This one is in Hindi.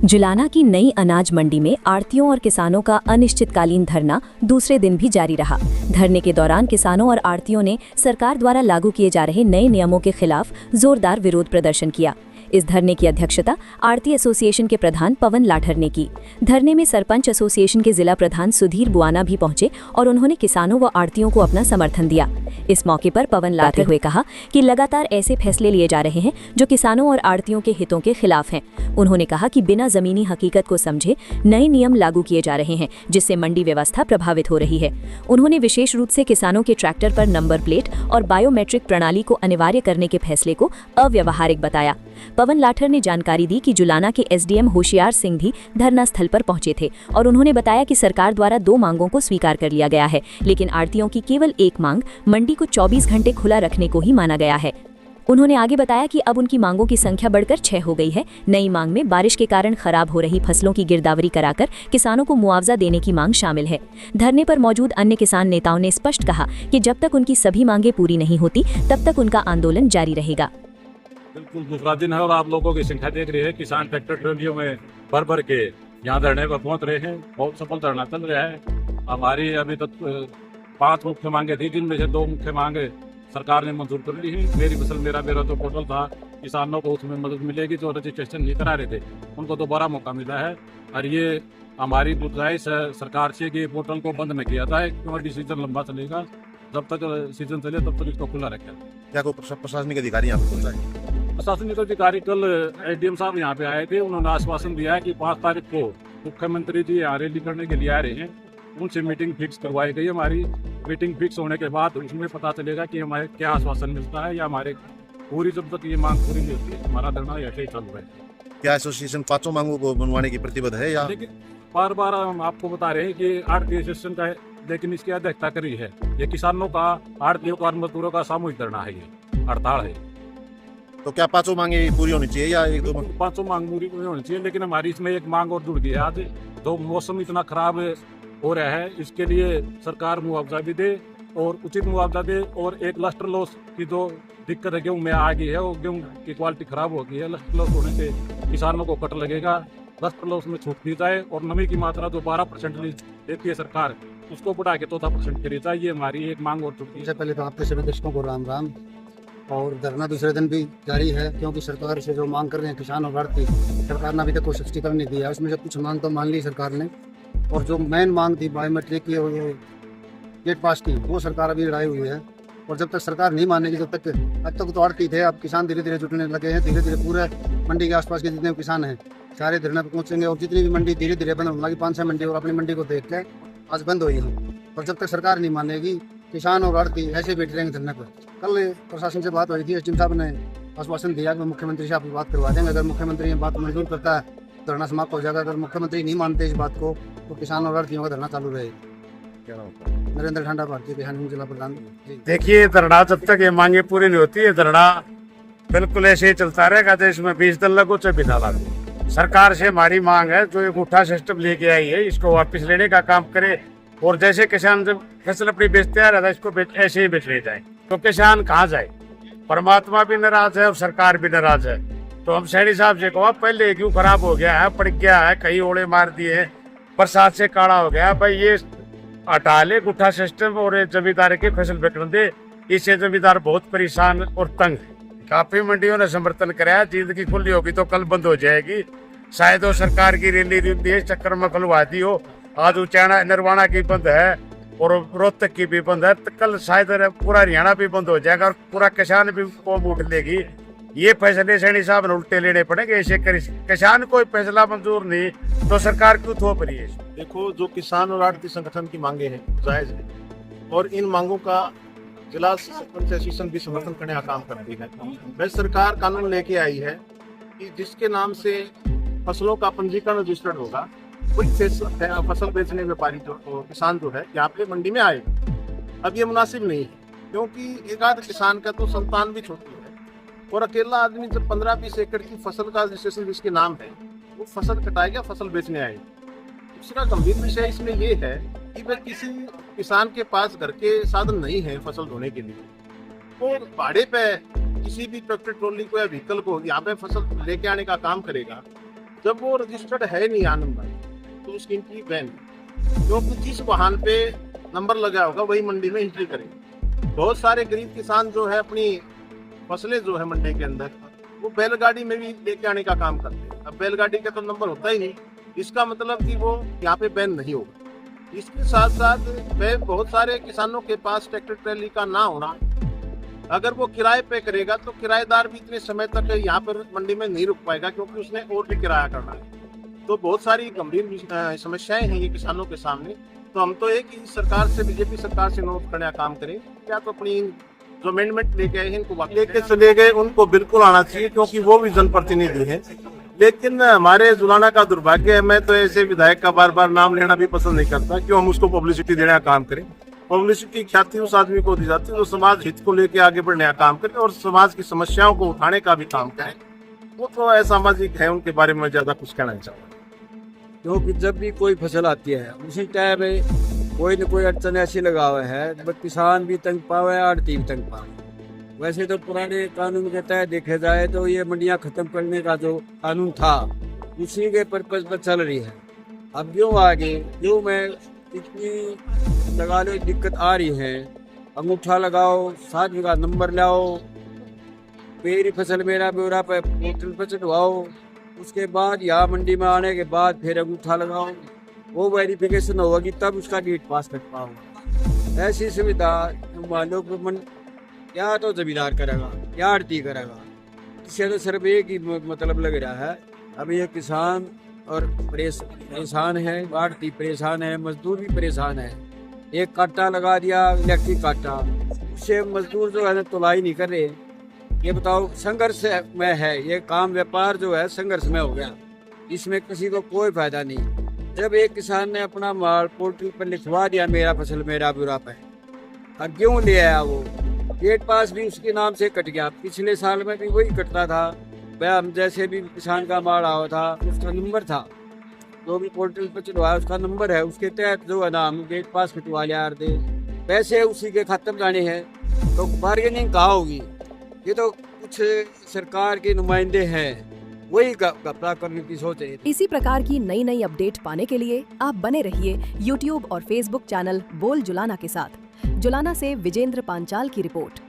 जुलाना की नई अनाज मंडी में आढ़तियों और किसानों का अनिश्चितकालीन धरना दूसरे दिन भी जारी रहा। धरने के दौरान किसानों और आढ़तियों ने सरकार द्वारा लागू किए जा रहे नए नियमों के खिलाफ जोरदार विरोध प्रदर्शन किया। इस धरने की अध्यक्षता आढ़ती एसोसिएशन के प्रधान पवन लाठर ने की। धरने में सरपंच एसोसिएशन के जिला प्रधान सुधीर बुआना भी पहुंचे और उन्होंने किसानों व आढ़तियों को अपना समर्थन दिया। इस मौके पर पवन लाठर हुए कहा कि लगातार ऐसे फैसले लिए जा रहे हैं जो किसानों और आढ़तियों के हितों के खिलाफ हैं। उन्होंने कहा कि बिना जमीनी हकीकत को समझे नए नियम लागू किए जा रहे हैं, जिससे मंडी व्यवस्था प्रभावित हो रही है। उन्होंने विशेष रूप से किसानों के ट्रैक्टर पर नंबर प्लेट और बायोमेट्रिक प्रणाली को अनिवार्य करने के फैसले को अव्यावहारिक बताया। पवन लाठर ने जानकारी दी कि जुलाना के एसडीएम होशियार सिंह भी धरना स्थल पर पहुंचे थे और उन्होंने बताया कि सरकार द्वारा 2 मांगों को स्वीकार कर लिया गया है, लेकिन आढ़तियों की केवल एक मांग मंडी को 24 घंटे खुला रखने को ही माना गया है। उन्होंने आगे बताया कि अब उनकी मांगों की संख्या बढ़कर 6 हो गई है। नई मांग में बारिश के कारण खराब हो रही फसलों की गिरदावरी कराकर किसानों को मुआवजा देने की मांग शामिल है। धरने पर मौजूद अन्य किसान नेताओं ने स्पष्ट कहा कि जब तक उनकी सभी मांगें पूरी नहीं होती तब तक उनका आंदोलन जारी रहेगा। बिल्कुल दूसरा दिन है और आप लोगों की संख्या देख रही है। किसान ट्रैक्टर ट्रॉलियों में भर के यहाँ धरने पर पहुंच रहे हैं। बहुत सफल धरना चल रहा है। हमारी अभी तक 5 मुख्य मांगे थी, जिनमें से 2 मुख्य मांगे सरकार ने मंजूर कर ली है। मेरी फसल मेरा जो पोर्टल था, किसानों को उसमें मदद मिलेगी। जो रजिस्ट्रेशन नहीं करा रहे थे उनको दोबारा मौका मिला है। और ये हमारी गुजारिश है सरकार से कि पोर्टल को बंद न किया जाए, क्योंकि सीजन लंबा चलेगा। जब तक सीजन चले तब तक इसको खुला रखें। क्या कोई प्रशासनिक अधिकारी यहाँ पे पहुंचा है? प्रशासनिक अधिकारी कल एसडीएम साहब यहाँ पे आए थे। उन्होंने आश्वासन दिया है कि 5 तारीख को मुख्यमंत्री जी यहाँ रैली करने के लिए आ रहे हैं। उनसे मीटिंग फिक्स करवाई गई। हमारी मीटिंग फिक्स होने के बाद उसमें पता चलेगा कि हमारे क्या आश्वासन मिलता है या हमारे पूरी जब तक ये मांग पूरी नहीं होती है हमारा धरना ऐसे ही चल रहा है। क्या एसोसिएशन 5 मांगों को बनवाने की प्रतिबद्ध है या? लेकिन बार हम आपको बता रहे हैं कि आढ़ती एसोसिएशन का है, लेकिन इसकी अध्यक्षता करी है। ये किसानों का, आढ़तियों का, मजदूरों का सामूहिक धरना है, ये हड़ताल है। तो क्या 5 मांगे पूरी होनी चाहिए या 1-2 मांग? 5 मांग पूरी होनी चाहिए, लेकिन हमारी इसमें एक मांग और जुड़ गई है। आज जो मौसम इतना खराब हो रहा है, इसके लिए सरकार मुआवजा भी दे और उचित मुआवजा दे। और एक लस्टर लॉस की जो दिक्कत है गेहूँ में आ गई है, वो गेहूँ की क्वालिटी खराब हो गई है। लस्टर लॉस होने से किसानों को कट लगेगा। लस्टर लॉस में छूट दी जाए और नमी की मात्रा जो 12% देती है सरकार, उसको बढ़ा के 14% करी जाए। ये हमारी एक मांग और जुड़ी है। सबसे पहले तो आपके सभी दर्शकों को राम राम। और धरना दूसरे दिन भी जारी है, क्योंकि सरकार से जो मांग कर रहे हैं किसान और आढ़ती, सरकार ने अभी तक कोई स्पष्टीकरण नहीं दिया है। उसमें से कुछ मांग तो मान ली सरकार ने, और जो मेन मांग थी बायोमेट्रिक की और गेट पास की, वो सरकार अभी लड़ाई हुई है। और जब तक सरकार नहीं मानेगी, जब तक अब तक तो आढ़ती थे, अब किसान धीरे धीरे जुटने लगे हैं। धीरे धीरे पूरे मंडी के आसपास के जितने किसान हैं सारे धरने पर पहुंचेंगे। और जितनी भी मंडी धीरे धीरे बंद होने लगी, 5-6 मंडी और अपनी मंडी को देख के आज बंद हुई है। और जब तक सरकार नहीं मानेगी, किसान और आढ़ती ऐसे बैठ रहेंगे धरने पर। कल प्रशासन से बात हुई थी, एसडीएम साहब ने आश्वासन दिया कि मुख्यमंत्री से आप बात करवा देंगे। अगर मुख्यमंत्री ये बात मंजूर करता है तो धरना समाप्त हो जाएगा। अगर मुख्यमंत्री नहीं मानते इस बात को तो किसान और आढ़तियों का धरना चालू रहेगा। नरेंद्र ठांडा, भारतीय किसान यूनियन जिला प्रधान। देखिए, धरना जब तक ये मांगे पूरी नहीं होती है, धरना बिल्कुल ऐसे ही चलता रहेगा। तो इसमें 20 दिन लगो चाहे बिना लागू। सरकार से हमारी मांग है, जो एक गुठा सिस्टम लेके आई है, इसको वापस लेने का काम करे। और जैसे किसान जब फसल अपनी बेचते आ रहा था, इसको ऐसे ही बेच ले जाए, तो किसान कहाँ जाए? परमात्मा भी नाराज है और सरकार भी नाराज है। तो हम सैनी साहब से कहो, पहले क्यों खराब हो गया है, पड़ गया है, कहीं ओले मार दिए हैं, बरसात से काला हो गया भाई, ये हटा ले गुठा सिस्टम और जमींदार की फसल बेचने दे। इससे जमींदार बहुत परेशान और तंग। काफी मंडियों ने समर्थन कराया, जिंदगी खुली होगी तो कल बंद हो जाएगी। शायद वो सरकार की रैली चक्कर में खुलवा दी हो। आज उचाना नरवाना की बंद है और रोहतक की भी बंद है, तो कल शायद पूरा हरियाणा भी बंद हो जाएगा और पूरा किसान भी कौम उठ लेगी। ये फैसले सैनी साहब ने उल्टे लेने पड़ेंगे। ऐसे किसान कोई फैसला मंजूर नहीं तो सरकार क्यों थोप रही है? देखो, जो किसान और आढ़ती संगठन की मांगे हैं जायज है, और इन मांगों का जिला सरपंच एसोसिएशन भी समर्थन करने का काम करती है। वह सरकार कानून लेके आई है कि जिसके नाम से फसलों का पंजीकरण रजिस्टर्ड होगा, कोई फसल बेचने व्यापारी जो किसान जो है यहाँ पे मंडी में आए। अब ये मुनासिब नहीं है, क्योंकि एक आध किसान का तो संतान भी छोटी है, और अकेला आदमी जब 15-20 एकड़ की फसल का रजिस्ट्रेशन जिसके नाम है, वो फसल कटाएगा, फसल बेचने आए। दूसरा गंभीर विषय इसमें ये है कि वह किसी किसान के पास घर के साधन नहीं है फसल ढोने के लिए, और भाड़े पे किसी भी ट्रैक्टर ट्रॉली को या व्हीकल को यहाँ पे फसल लेके आने का काम करेगा। जब वो रजिस्टर्ड है नहीं नंबर, तो उसकी एंट्री बैन, क्योंकि जिस वाहन पे नंबर लगा होगा वही मंडी में एंट्री करेंगे। बहुत सारे गरीब किसान जो है अपनी फसलें जो है मंडी के अंदर वो बैलगाड़ी में भी लेके आने का काम करते हैं। अब बैलगाड़ी का तो नंबर होता ही नहीं, इसका मतलब कि वो यहाँ पे बैन नहीं होगा। इसके साथ साथ बहुत सारे किसानों के पास ट्रैक्टर ट्रैली का ना होना, अगर वो किराए पे करेगा तो किराएदार भी इतने समय तक यहाँ पर मंडी में नहीं रुक पाएगा, क्योंकि उसने और भी किराया करना है। तो बहुत सारी गंभीर समस्याएं हैं ये किसानों के सामने। तो हम तो एक ही सरकार से, बीजेपी सरकार से अनुरोध करने का काम करें, या तो अपनी जो अमेंडमेंट लेके आए हैं इनको लेके चले गए, उनको बिल्कुल आना चाहिए, क्योंकि वो भी जनप्रतिनिधि है। लेकिन हमारे जुलाना का दुर्भाग्य है, मैं तो ऐसे विधायक का बार बार नाम लेना भी पसंद नहीं करता, क्यों हम उसको पब्लिसिटी देने का काम करें। पब्लिसिटी ख्याति उस आदमी को दी जाती है जो समाज हित को लेके आगे बढ़ने का काम करे और समाज की समस्याओं को उठाने का भी काम करे। वो तो असामाजिक है, उनके बारे में ज्यादा कुछ कहना नहीं चाहता। क्योंकि जब भी कोई फसल आती है उसी टाइम कोई न कोई अड़चन ऐसी लगा हुआ है, बस किसान भी तंग पावे, आड़ती भी तंग पावे। वैसे तो पुराने कानून के तहत देखे जाए तो ये मंडियां खत्म करने का जो कानून था उसी के पर्पज पर चल रही है। अब क्यों आगे क्यों मैं इतनी लगा लो दिक्कत आ रही है, अंगूठा लगाओ, 7 बीघा नंबर लाओ, मेरी फसल मेरा ब्यौरा पर पोर्टल पर चढ़वाओ, उसके बाद यहाँ मंडी में आने के बाद फिर अंगूठा लगाओ, वो वेरिफिकेशन होगी तब उसका डेट पास कर पाओ। ऐसी सुविधा मान लो या तो जमींदार करेगा या आड़ती करेगा, इससे तो सिर्फ एक ही मतलब लग रहा है। अब ये किसान और परेशान है, आड़ती परेशान है, मजदूर भी परेशान है। एक कांटा लगा दिया इलेक्ट्रिक कांटा, उससे मजदूर जो है ना तुलाई नहीं कर रहे। ये बताओ संघर्ष में है ये काम, व्यापार जो है संघर्ष में हो गया, इसमें किसी को कोई फायदा नहीं। जब एक किसान ने अपना माल पोर्टल पर लिखवा दिया मेरा फसल मेरा ब्यौरा पे, अब क्यों ले आया वो, गेट पास भी उसके नाम से कट गया। पिछले साल में भी वही कटता था, हम जैसे भी किसान का माल आया था उसका नंबर था, जो भी पोर्टल पर चढ़वाया उसका नंबर है, उसके तहत जो है ना हम गेट पास कटवा लिया दे, पैसे उसी के खाते में जाने हैं। तो बार्गेनिंग कहाँ होगी? ये तो कुछ सरकार के नुमाइंदे हैं, वही घपला करने की सोच रहे थे। इसी प्रकार की नई नई अपडेट पाने के लिए आप बने रहिए YouTube और Facebook चैनल बोल जुलाना के साथ। जुलाना से विजेंद्र पांचाल की रिपोर्ट।